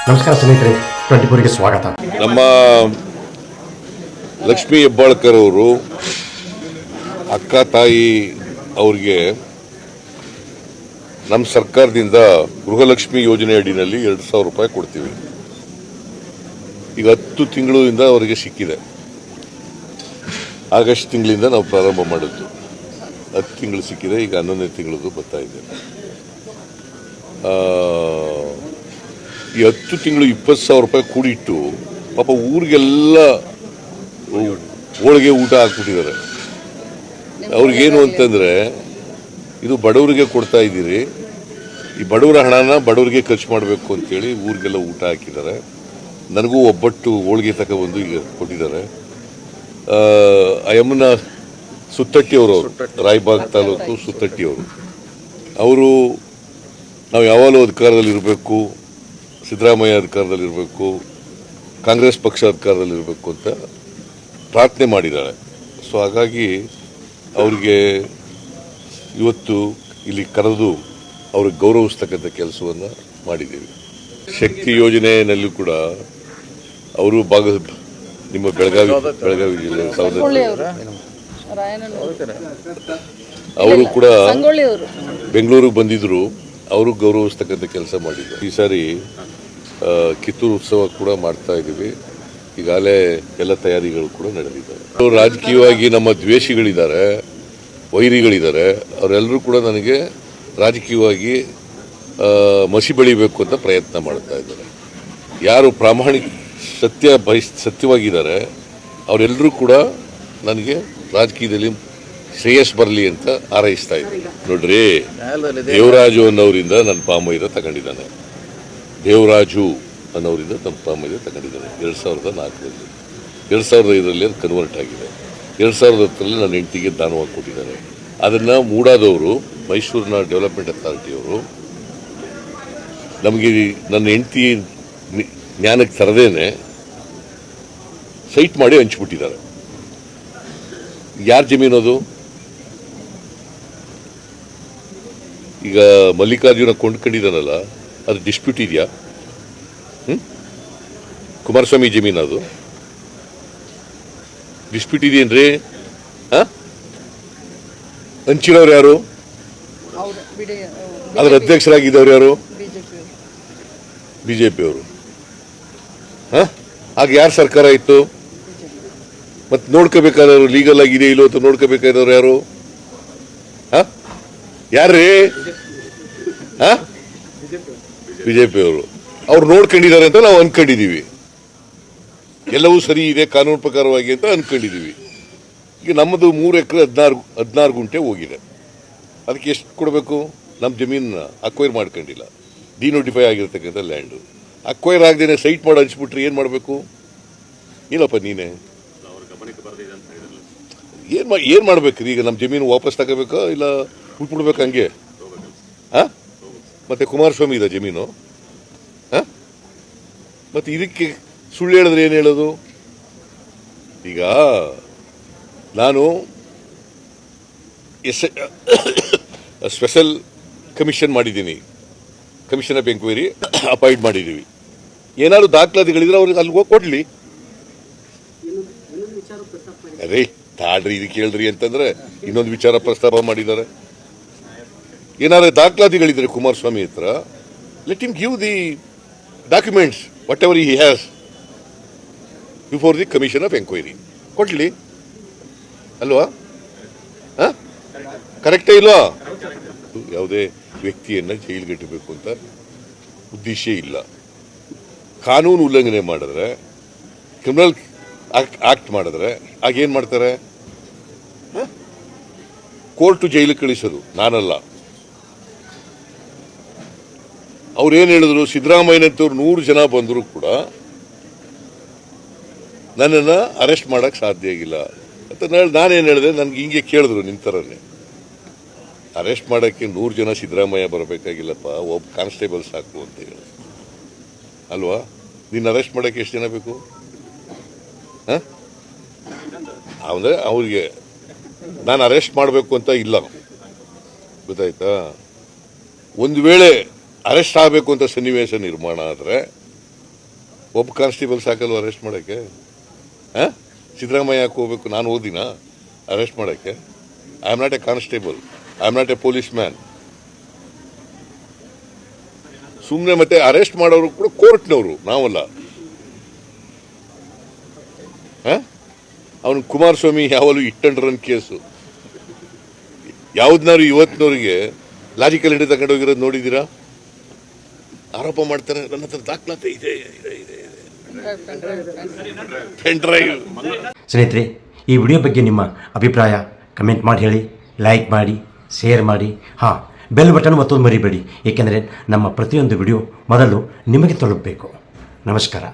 ನಮಸ್ಕಾರ ಸ್ನೇಹಿತರೆ, 24ಗೆ ಸ್ವಾಗತ. ನಮ್ಮ ಲಕ್ಷ್ಮೀ ಹೆಬ್ಬಾಳ್ಕರ್ ಅವರು ಅಕ್ಕ ತಾಯಿ ಅವ್ರಿಗೆ ನಮ್ಮ ಸರ್ಕಾರದಿಂದ ಗೃಹಲಕ್ಷ್ಮಿ ಯೋಜನೆ ಅಡಿನಲ್ಲಿ 2,000 ರೂಪಾಯಿ ಕೊಡ್ತೀವಿ. ಈಗ 10 ತಿಂಗಳಿಂದ ಅವರಿಗೆ ಸಿಕ್ಕಿದೆ. ಆಗಸ್ಟ್ ತಿಂಗಳಿಂದ ನಾವು ಪ್ರಾರಂಭ ಮಾಡಿದ್ದು. 10 ತಿಂಗಳು ಸಿಕ್ಕಿದೆ. ಈಗ 11ನೇ ತಿಂಗಳದು ಬರ್ತಾ ಇದೆ. ಈ 10 ತಿಂಗಳು 20,000 ರೂಪಾಯಿ ಕೂಡಿಟ್ಟು ಪಾಪ ಊರಿಗೆಲ್ಲ ಹೋಳಿಗೆ ಊಟ ಹಾಕ್ಬಿಟ್ಟಿದ್ದಾರೆ. ಅವ್ರಿಗೇನು ಅಂತಂದ್ರೆ, ಇದು ಬಡವರಿಗೆ ಕೊಡ್ತಾ ಇದ್ದೀರಿ, ಈ ಬಡವರ ಹಣನ ಬಡವರಿಗೆ ಖರ್ಚು ಮಾಡಬೇಕು ಅಂತೇಳಿ ಊರಿಗೆಲ್ಲ ಊಟ ಹಾಕಿದ್ದಾರೆ. ನನಗೂ ಒಬ್ಬಟ್ಟು ಹೋಳಿಗೆ ತಗೊಬಂದು ಈಗ ಕೊಟ್ಟಿದ್ದಾರೆ. ಯಮುನಾ ಸುತ್ತಟ್ಟಿಯವರು, ರಾಯಬಾಗ್ ತಾಲೂಕು ಸುತ್ತಟ್ಟಿಯವರು, ಅವರು ನಾವು ಯಾವಾಗಲೂ ಅಧಿಕಾರದಲ್ಲಿರಬೇಕು, ಸಿದ್ದರಾಮಯ್ಯ ಅಧಿಕಾರದಲ್ಲಿರಬೇಕು, ಕಾಂಗ್ರೆಸ್ ಪಕ್ಷ ಅಧಿಕಾರದಲ್ಲಿರಬೇಕು ಅಂತ ಪ್ರಾರ್ಥನೆ ಮಾಡಿದ್ದಾರೆ. ಸೊ ಹಾಗಾಗಿ ಅವರಿಗೆ ಇವತ್ತು ಇಲ್ಲಿ ಕರೆದು ಅವ್ರಿಗೆ ಗೌರವಿಸ್ತಕ್ಕಂಥ ಕೆಲಸವನ್ನು ಮಾಡಿದ್ದೀವಿ. ಶಕ್ತಿ ಯೋಜನೆಯಲ್ಲೂ ಕೂಡ ಅವರು ನಿಮ್ಮ ಬೆಳಗಾವಿ ಜಿಲ್ಲೆ ಅವರು ಕೂಡ ಬೆಂಗಳೂರಿಗೆ ಬಂದಿದ್ರು. ಅವರು ಗೌರವಿಸ್ತಕ್ಕಂಥ ಕೆಲಸ ಮಾಡಿದ್ರು. ಈ ಸಾರಿ ಕಿತ್ತೂರು ಉತ್ಸವ ಕೂಡ ಮಾಡ್ತಾ ಇದ್ದೀವಿ. ಈಗಾಗಲೇ ಎಲ್ಲ ತಯಾರಿಗಳು ಕೂಡ ನಡೆದಿದ್ದಾವೆ. ರಾಜಕೀಯವಾಗಿ ನಮ್ಮ ದ್ವೇಷಿಗಳಿದ್ದಾರೆ, ವೈರಿಗಳಿದ್ದಾರೆ, ಅವರೆಲ್ಲರೂ ಕೂಡ ನನಗೆ ರಾಜಕೀಯವಾಗಿ ಮಸಿ ಬೆಳಿಬೇಕು ಅಂತ ಪ್ರಯತ್ನ ಮಾಡ್ತಾ ಇದ್ದಾರೆ. ಯಾರು ಪ್ರಾಮಾಣಿಕ ಸತ್ಯವಾಗಿದ್ದಾರೆ ಅವರೆಲ್ಲರೂ ಕೂಡ ನನಗೆ ರಾಜಕೀಯದಲ್ಲಿ ಶ್ರೇಯಸ್ ಬರಲಿ ಅಂತ ಹಾರೈಸ್ತಾ ಇದ್ದೀನಿ. ನೋಡ್ರಿ, ದೇವರಾಜು ಅನ್ನೋರಿಂದ ನನ್ನ ಪಾಮೈದ ತಗೊಂಡಿದ್ದಾನೆ. ದೇವರಾಜು ಅನ್ನೋರಿಂದ ನಮ್ಮ ಪಾಮೈದ ತಗೊಂಡಿದ್ದಾನೆ 2004ರಲ್ಲಿ. 2005ರಲ್ಲಿ ಅದು ಕನ್ವರ್ಟ್ ಆಗಿದೆ. 2010ರಲ್ಲಿ ನನ್ನ ಹೆಂಡತಿಗೆ ದಾನವಾಗಿ ಕೊಟ್ಟಿದ್ದಾರೆ. ಅದನ್ನು ಮೂಡಾದವರು, ಮೈಸೂರಿನ ಡೆವಲಪ್ಮೆಂಟ್ ಅಥಾರಿಟಿಯವರು ನಮಗೆ ನನ್ನ ಹೆಂಡತಿ ಜ್ಞಾನಕ್ಕೆ ತರದೇನೆ ಸೈಟ್ ಮಾಡಿ ಹಂಚ್ಬಿಟ್ಟಿದ್ದಾರೆ. ಯಾರ ಜಮೀನು ಅದು? ಈಗ ಮಲ್ಲಿಕಾರ್ಜುನ ಕೊಂಡ್ಕೊಂಡಿದ್ದಾನಲ್ಲ, ಅದು ಡಿಸ್ಪ್ಯೂಟ್ ಇದೆಯಾ? ಕುಮಾರಸ್ವಾಮಿ ಜಮೀನು ಅದು ಡಿಸ್ಪ್ಯೂಟ್ ಇದೆಯೇನ್ರಿ? ಹಂಚಿರೋರು ಯಾರು? ಅದರ ಅಧ್ಯಕ್ಷರಾಗಿದ್ದವ್ರು ಯಾರು? ಬಿಜೆಪಿಯವರು. ಆಗ ಯಾರ ಸರ್ಕಾರ ಇತ್ತು? ಮತ್ತೆ ನೋಡ್ಕೋಬೇಕಾದವರು ಲೀಗಲ್ ಆಗಿದೆ ಇಲ್ಲೋ ಅಂತ ನೋಡ್ಕೋಬೇಕಾದವ್ರು ಯಾರು? ಯಾರ್ರೀ? ಬಿಜೆಪಿಯವರು. ಅವ್ರು ನೋಡ್ಕೊಂಡಿದ್ದಾರೆ ಅಂತ ನಾವು ಅನ್ಕೊಂಡಿದೀವಿ. ಎಲ್ಲವೂ ಸರಿ ಇದೆ ಕಾನೂನು ಪ್ರಕಾರವಾಗಿ ಅಂತ ಅನ್ಕೊಂಡಿದೀವಿ. ಈಗ ನಮ್ಮದು 3 ಎಕರೆ 16 ಗುಂಟೆ ಹೋಗಿದೆ. ಅದಕ್ಕೆ ಎಷ್ಟು ಕೊಡಬೇಕು? ನಮ್ಮ ಜಮೀನನ್ನ ಅಕ್ವೈರ್ ಮಾಡ್ಕೊಂಡಿಲ್ಲ, ಡಿನೋಟಿಫೈ ಆಗಿರ್ತಕ್ಕಂಥ ಲ್ಯಾಂಡು. ಅಕ್ವೈರ್ ಆಗದೇನೆ ಸೈಟ್ ಮಾಡಿ ಹಂಚ್ಬಿಟ್ರೆ ಏನು ಮಾಡಬೇಕು? ಇಲ್ಲಪ್ಪ ನೀನೇ ಏನ್ ಮಾಡ್ಬೇಕ್ರಿ? ಈಗ ನಮ್ಮ ಜಮೀನು ವಾಪಸ್ ತಗೋಬೇಕಾ ಇಲ್ಲ ಬಿಟ್ಬಿಡ್ಬೇಕು ಹಂಗೆ? ಮತ್ತೆ ಕುಮಾರಸ್ವಾಮಿ ಇದೆ ಜಮೀನು. ಮತ್ತೆ ಇದಕ್ಕೆ ಸುಳ್ಳು ಹೇಳಿದ್ರೆ ಏನು ಹೇಳೋದು? ಈಗ ನಾನು ಸ್ಪೆಷಲ್ ಕಮಿಷನ್ ಮಾಡಿದ್ದೀನಿ, ಕಮಿಷನ್ ಆಫ್ ಎಂಕ್ವೈರಿ ಅಪಾಯಿಂಟ್ ಮಾಡಿದ್ದೀವಿ. ಏನಾದ್ರು ದಾಖಲಾತಿಗಳಿದ್ರೆ ಅವ್ರಿಗೆ ಅಲ್ಲಿ ಹೋಗಿ ಕೊಡ್ಲಿ. ಅರೇ ತಾಡ್ರಿ, ಇದಕ್ಕೆ ಹೇಳ್ರಿ ಅಂತಂದ್ರೆ ಇನ್ನೊಂದು ವಿಚಾರ ಪ್ರಸ್ತಾಪ ಮಾಡಿದ್ದಾರೆ. ಏನಾದ್ರು ದಾಖಲಾತಿಗಳಿದ್ರೆ ಕುಮಾರಸ್ವಾಮಿ ಹತ್ರ, let him give the documents what ever he has before the commission of enquiry. ಕೊಡ್ಲಿ ಅಲ್ವಾ? ಕರೆಕ್ಟೇ ಇಲ್ವಾ? ಯಾವುದೇ ವ್ಯಕ್ತಿಯನ್ನ ಜೈಲಿಗಟ್ಟಬೇಕು ಅಂತ ಉದ್ದೇಶ ಇಲ್ಲ. ಕಾನೂನು ಉಲ್ಲಂಘನೆ ಮಾಡಿದ್ರೆ, ಕ್ರಿಮಿನಲ್ ಆಕ್ಟ್ ಮಾಡಿದ್ರೆ ಆಗೇನ್ ಮಾಡ್ತಾರೆ? ಕೋರ್ಟು ಜೈಲಿಗೆ ಕಳಿಸೋದು, ನಾನಲ್ಲ. ಅವ್ರೇನು ಹೇಳಿದ್ರು? ಸಿದ್ದರಾಮಯ್ಯನಂತವ್ರು 100 ಜನ ಬಂದರೂ ಕೂಡ ನನ್ನನ್ನು ಅರೆಸ್ಟ್ ಮಾಡಕ್ ಸಾಧ್ಯ ಆಗಿಲ್ಲ ಅಂತ ನಾನೇನು ಹೇಳಿದೆ? ನನ್ಗೆ ಹಿಂಗೆ ಕೇಳಿದ್ರು ನಿಂತರನ್ನೇ. ಅರೆಸ್ಟ್ ಮಾಡಕ್ಕೆ 100 ಜನ ಸಿದ್ದರಾಮಯ್ಯ ಬರಬೇಕಾಗಿಲ್ಲಪ್ಪ, ಒಬ್ಬ ಕಾನ್ಸ್ಟೇಬಲ್ ಸಾಕು ಅಂತ ಹೇಳಿ ಅಲ್ವಾ? ನೀನು ಅರೆಸ್ಟ್ ಮಾಡಕ್ಕೆ ಎಷ್ಟು ಜನ ಬೇಕು? ಅಂದ್ರೆ ಅವ್ರಿಗೆ ನಾನು ಅರೆಸ್ಟ್ ಮಾಡಬೇಕು ಅಂತ ಇಲ್ಲ, ಗೊತ್ತಾಯ್ತಾ? ಒಂದು ವೇಳೆ ಅರೆಸ್ಟ್ ಆಗಬೇಕು ಅಂತ ಸನ್ನಿವೇಶ ನಿರ್ಮಾಣ ಆದರೆ ಒಬ್ಬ ಕಾನ್ಸ್ಟೇಬಲ್ ಸಾಕಲ್ವ ಅರೆಸ್ಟ್ ಮಾಡೋಕ್ಕೆ? ಹಾಂ, ಸಿದ್ದರಾಮಯ್ಯ ಯಾಕೆ ಹೋಗ್ಬೇಕು? ನಾನು ಓದಿನ ಅರೆಸ್ಟ್ ಮಾಡೋಕ್ಕೆ? I am not A constable, I am not A police man. ಸುಮ್ಮನೆ ಮತ್ತೆ ಅರೆಸ್ಟ್ ಮಾಡೋರು ಕೂಡ ಕೋರ್ಟ್ನವರು, ನಾವಲ್ಲ. ಅವನು ಕುಮಾರಸ್ವಾಮಿ ಯಾವಾಗಲೂ ಇಟ್ ಅಂಡ್ ರನ್ ಕೇಸು. ಯಾವ್ದನ್ನಾರು ಇವತ್ತಿನವರಿಗೆ ಲಾಜಿಕಲ್ ಹಿಡಿದು ತಗೊಂಡು ಹೋಗಿರೋದು ನೋಡಿದ್ದೀರಾ? ಆರೋಪ ಮಾಡ್ತಾರೆ, ನನ್ನ ಹತ್ರ ದಾಖಲಾತಿ ಇದೆ. Pen drive. ಸ್ನೇಹಿತರೆ, ಈ ವಿಡಿಯೋ ಬಗ್ಗೆ ನಿಮ್ಮ ಅಭಿಪ್ರಾಯ ಕಮೆಂಟ್ ಮಾಡಿ ಹೇಳಿ, ಲೈಕ್ ಮಾಡಿ, ಶೇರ್ ಮಾಡಿ, ಹಾಂ ಬೆಲ್ ಬಟನ್ ಒತ್ತೋದು ಮರಿಬೇಡಿ, ಏಕೆಂದರೆ ನಮ್ಮ ಪ್ರತಿಯೊಂದು ವಿಡಿಯೋ ಮೊದಲು ನಿಮಗೆ ತಲುಪಬೇಕು. ನಮಸ್ಕಾರ.